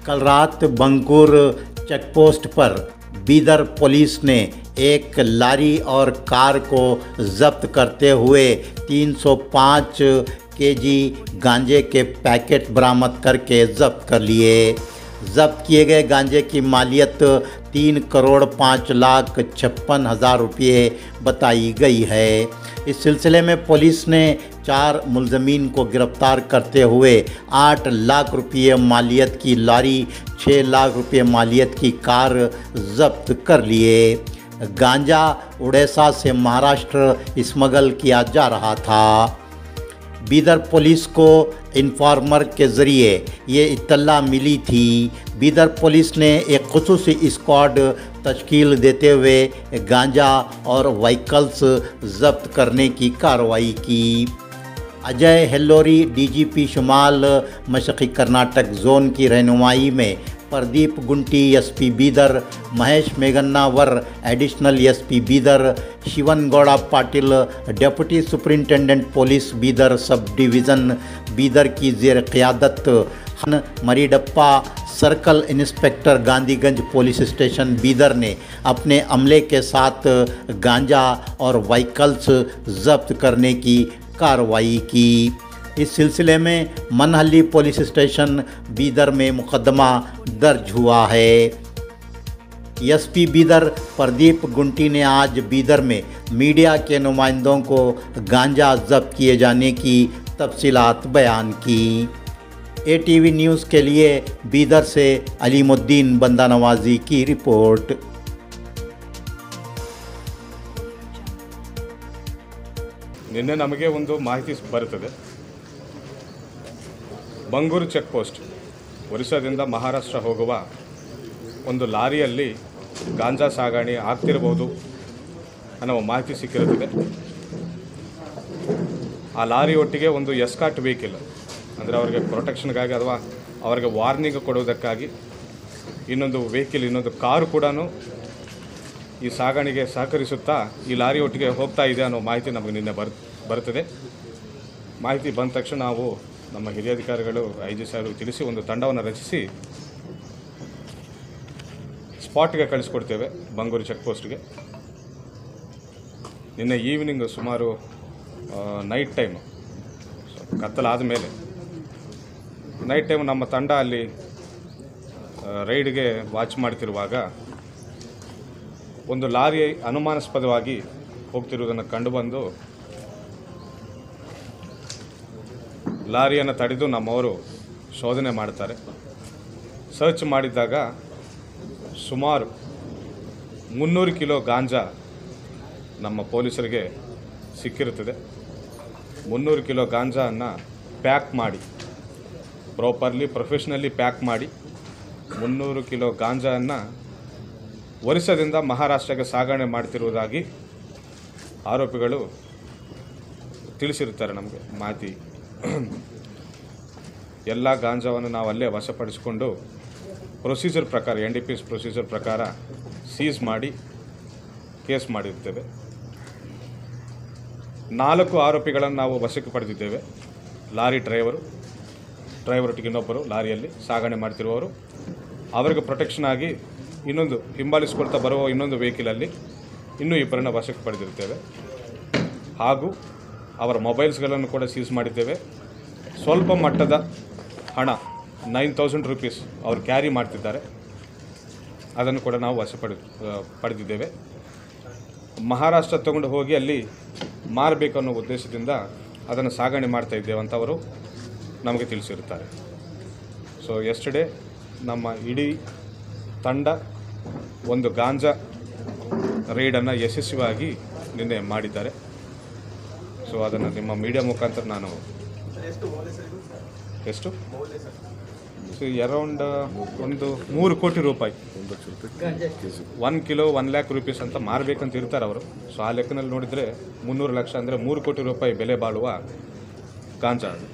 कल रात बंकुर चेकपोस्ट पर बीदर पुलिस ने एक लारी और कार को जब्त करते हुए 305 केजी गांजे के पैकेट बरामद करके जब्त कर लिए। जब्त किए गए गांजे की मालियत 3,05,56,000 रुपये बताई गई है। इस सिलसिले में पुलिस ने 4 मुलजमीन को गिरफ्तार करते हुए 8 लाख रुपये मालियत की लारी, 6 लाख रुपये मालियत की कार जब्त कर लिए। गांजा उड़ीसा से महाराष्ट्र स्मगल किया जा रहा था। बीदर पुलिस को इन्फॉर्मर के ज़रिए ये इत्तला मिली थी। बीदर पुलिस ने एक खुसूसी स्क्वाड तश्कील देते हुए गांजा और व्हीकल्स जब्त करने की कार्रवाई की। अजय हेल्लोरी डीजीपी शुमाल मशरक़ी कर्नाटक जोन की रहनुमाई में Pradeep Gunti SP Bidar, Mahesh Meghannavar additional SP Bidar, Shivan Gowda Patil deputy superintendent police Bidar sub division Bidar की ज़ेर क़यादत Marideppa circle inspector Gandhiganj police station Bidar ने अपने अमले के साथ गांजा और व्हीकल्स जब्त करने की कार्रवाई की। इस सिलसिले में मनहल्ली पुलिस स्टेशन बीदर में मुकदमा दर्ज हुआ है। एसपी बीदर प्रदीप गुंटी ने आज बीदर में मीडिया के नुमाइंदों को गांजा जब्त किए जाने की तफसीलात बयान की। एटीवी न्यूज़ के लिए बीदर से अलीमुद्दीन बंदा नवाजी की रिपोर्ट। ನಿನ್ನೆ ನಮಗೆ ಒಂದು ಮಾಹಿತಿ ಬರುತ್ತದೆ, ಬಂಗೂರು ಚೆಕ್ ಪೋಸ್ಟ್ ಒರಿಸ್ಸಾದಿಂದ ಮಹಾರಾಷ್ಟ್ರ ಹೋಗುವ ಒಂದು ಲಾರಿಯಲ್ಲಿ ಗಾಂಜಾ ಸಾಗಣೆ ಆಗ್ತಿರಬಹುದು ಅನ್ನೋ ಮಾಹಿತಿ ಸಿಕ್ಕಿರುತ್ತದೆ। ಆ ಲಾರಿ ಒಟ್ಟಿಗೆ ಒಂದು ಎಸ್ಕಾರ್ಟ್ ವೆಹಿಕಲ್ ಅಂದರೆ ಅವರಿಗೆ ಪ್ರೊಟೆಕ್ಷನ್ಗಾಗಿ ಅಥವಾ ಅವರಿಗೆ ವಾರ್ನಿಂಗ್ ಕೊಡುವುದಕ್ಕಾಗಿ ಇನ್ನೊಂದು ವೆಹಿಕಲ್, ಇನ್ನೊಂದು ಕಾರು ಕೂಡ ಈ ಸಾಗಣೆಗೆ ಸಹಕರಿಸುತ್ತಾ ಈ ಲಾರಿ ಒಟ್ಟಿಗೆ ಹೋಗ್ತಾ ಇದೆ ಅನ್ನೋ ಮಾಹಿತಿ ನಮಗೆ ನಿನ್ನೆ ಬರ್ತದೆ। ಮಾಹಿತಿ ಬಂದ ತಕ್ಷಣ ನಾವು ನಮ್ಮ ಹಿರಿಯ ಅಧಿಕಾರಿಗಳು IG ಸಾಹೇಬರು ತಿಳಿಸಿ ಒಂದು ತಂಡವನ್ನು ರಚಿಸಿ ಸ್ಪಾಟ್ಗೆ ಕಳಿಸ್ಕೊಡ್ತೇವೆ ಬಂಗೂರು ಚೆಕ್ ಪೋಸ್ಟ್ಗೆ। ನಿನ್ನೆ ಈವ್ನಿಂಗ್ ಸುಮಾರು ನೈಟ್ ಟೈಮ್ ಕತ್ತಲಾದ ಮೇಲೆ ನೈಟ್ ಟೈಮ್ ನಮ್ಮ ತಂಡ ಅಲ್ಲಿ ರೈಡ್ಗೆ ವಾಚ್ ಮಾಡ್ತಿರುವಾಗ ಒಂದು ಲಾರಿ ಅನುಮಾನಾಸ್ಪದವಾಗಿ ಹೋಗ್ತಿರುವುದನ್ನು ಕಂಡುಬಂದು ಲಾರಿಯನ್ನು ತಡೆದು ನಮ್ಮವರು ಶೋಧನೆ ಮಾಡ್ತಾರೆ। ಸರ್ಚ್ ಮಾಡಿದಾಗ ಸುಮಾರು 300 ಕಿಲೋ ಗಾಂಜಾ ನಮ್ಮ ಪೊಲೀಸರಿಗೆ ಸಿಕ್ಕಿರುತ್ತದೆ। 300 ಕಿಲೋ ಗಾಂಜಾವನ್ನು ಪ್ಯಾಕ್ ಮಾಡಿ ಪ್ರಾಪರ್ಲಿ ಪ್ರೊಫೆಷ್ನಲಿ ಪ್ಯಾಕ್ ಮಾಡಿ 300 ಕಿಲೋ ಗಾಂಜಾವನ್ನು ಒರಿಸ್ಸಾದಿಂದ ಮಹಾರಾಷ್ಟ್ರಕ್ಕೆ ಸಾಗಣೆ ಮಾಡ್ತಿರುವುದಾಗಿ ಆರೋಪಿಗಳು ತಿಳಿಸಿರುತ್ತಾರೆ ನಮಗೆ ಮಾಹಿತಿ। ಎಲ್ಲ ಗಾಂಜಾವನ್ನು ನಾವು ಅಲ್ಲೇ ವಶಪಡಿಸಿಕೊಂಡು ಪ್ರೊಸೀಜರ್ ಪ್ರಕಾರ NDPS ಪ್ರೊಸೀಜರ್ ಪ್ರಕಾರ ಸೀಸ್ ಮಾಡಿ ಕೇಸ್ ಮಾಡಿರ್ತೇವೆ। 4 ಆರೋಪಿಗಳನ್ನು ನಾವು ವಶಕ್ಕೆ ಪಡೆದಿದ್ದೇವೆ। ಲಾರಿ ಡ್ರೈವರೊಟ್ಟಿಗೆ ಇನ್ನೊಬ್ಬರು ಲಾರಿಯಲ್ಲಿ ಸಾಗಣೆ ಮಾಡ್ತಿರುವವರು, ಅವರಿಗೆ ಪ್ರೊಟೆಕ್ಷನ್ ಆಗಿ ಇನ್ನೊಂದು ಹಿಂಬಾಲಿಸಿಕೊಳ್ತಾ ಬರುವ ಇನ್ನೊಂದು ವೆಹಿಕಲಲ್ಲಿ ಇನ್ನೂ ಇಬ್ಬರನ್ನು ವಶಕ್ಕೆ ಪಡೆದಿರ್ತೇವೆ। ಹಾಗೂ ಅವರ ಮೊಬೈಲ್ಸ್ಗಳನ್ನು ಕೂಡ ಸೀಸ್ ಮಾಡಿದ್ದೇವೆ। ಸ್ವಲ್ಪ ಮಟ್ಟದ ಹಣ 9,000 ರೂಪೀಸ್ ಅವರು ಕ್ಯಾರಿ ಮಾಡ್ತಿದ್ದಾರೆ, ಅದನ್ನು ಕೂಡ ನಾವು ಪಡೆದಿದ್ದೇವೆ। ಮಹಾರಾಷ್ಟ್ರ ತಗೊಂಡು ಹೋಗಿ ಅಲ್ಲಿ ಮಾರಬೇಕು ಅನ್ನೋ ಉದ್ದೇಶದಿಂದ ಅದನ್ನು ಸಾಗಣೆ ಮಾಡ್ತಾ ಇದ್ದೇವೆ ಅಂತ ಅವರು ನಮಗೆ ತಿಳಿಸಿರುತ್ತಾರೆ। ಸೊ ಎಸ್ಟರ್ಡೇ ನಮ್ಮ ಇಡೀ ತಂಡ ಒಂದು ಗಾಂಜಾ ರೈಡನ್ನು ಯಶಸ್ವಿಯಾಗಿ ನಿನ್ನೆ ಮಾಡಿದ್ದಾರೆ। ಸೊ ಅದನ್ನು ನಿಮ್ಮ ಮೀಡಿಯಾ ಮುಖಾಂತರ ನಾನು ಎಷ್ಟು ಅರೌಂಡ್ ಒಂದು 3 ಕೋಟಿ ರೂಪಾಯಿ 1 ಕಿಲೋ 1 ಲ್ಯಾಕ್ ರೂಪೀಸ್ ಅಂತ ಮಾರಬೇಕಂತ ಇರ್ತಾರೆ ಅವರು। ಸೊ ಆ ಲೆಕ್ಕನಲ್ಲಿ ನೋಡಿದರೆ 300 ಲಕ್ಷ ಅಂದರೆ 3 ಕೋಟಿ ರೂಪಾಯಿ ಬೆಲೆ ಬಾಳುವ ಗಾಂಜಾ ಅದು।